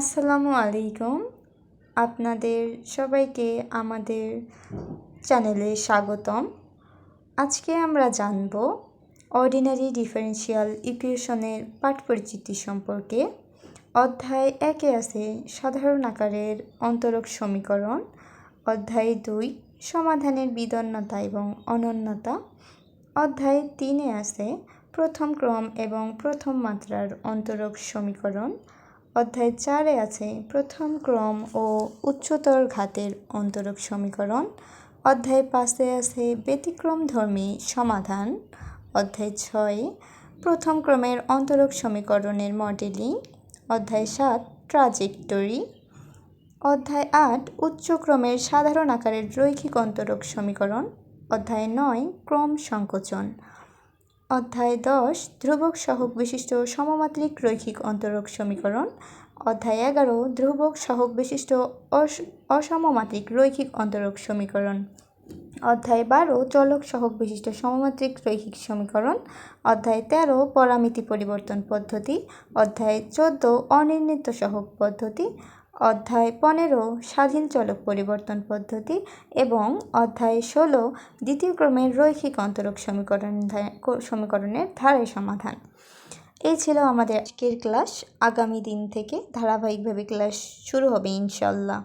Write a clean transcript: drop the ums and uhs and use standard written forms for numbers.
আসসালামু আলাইকুম। আপনাদের সবাইকে আমাদের চ্যানেলে স্বাগতম। আজকে আমরা জানব অর্ডিনারি ডিফারেনশিয়াল ইকুয়েশনের পাঠ পরিচিতি সম্পর্কে। অধ্যায় 1-এ আছে সাধারণ আকারের অন্তরক সমীকরণ। অধ্যায় 2 সমাধানের বিদন্নতা এবং অনন্যতা। অধ্যায় 3-এ আছে প্রথম ক্রম এবং প্রথম মাত্রার অন্তরক সমীকরণ। অধ্যায় 4-এ আছে প্রথম ক্রম ও উচ্চতর ঘাতের অন্তরক সমীকরণ। অধ্যায় 5-এ আছে ব্যতিক্রমধর্মী সমাধান। অধ্যায় 6 প্রথম ক্রমের অন্তরক সমীকরণের মডেলিং। অধ্যায় 7 ট্রাজেক্টরি। অধ্যায় 8 উচ্চ ক্রমের সাধারণ আকারের রৈখিক অন্তরক সমীকরণ। অধ্যায় 9 ক্রম সংকোচন। অধ্যায় 10 ধ্রুবক সহগ বিশিষ্ট সমমাত্রিক রৈখিক অন্তরক সমীকরণ। অধ্যায় 11 ধ্রুবক সহগ বিশিষ্ট অসমমাত্রিক রৈখিক অন্তরক সমীকরণ। অধ্যায় 12 চলক সহগ বিশিষ্ট সমমাত্রিক রৈখিক সমীকরণ। অধ্যায় 13 পরামিতি পরিবর্তন পদ্ধতি। অধ্যায় 14 অনির্ণীত সহগ পদ্ধতি। অধ্যায় 15 স্বাধীন চলক পরিবর্তন পদ্ধতি এবং অধ্যায় 16 দ্বিতীয় ক্রমের রৈখিক অন্তরক সমীকরণের ধারায় সমাধান। এই ছিল আমাদের আজকের ক্লাস। আগামী দিন থেকে ধারাবাহিকভাবে ক্লাস শুরু হবে ইনশাল্লাহ।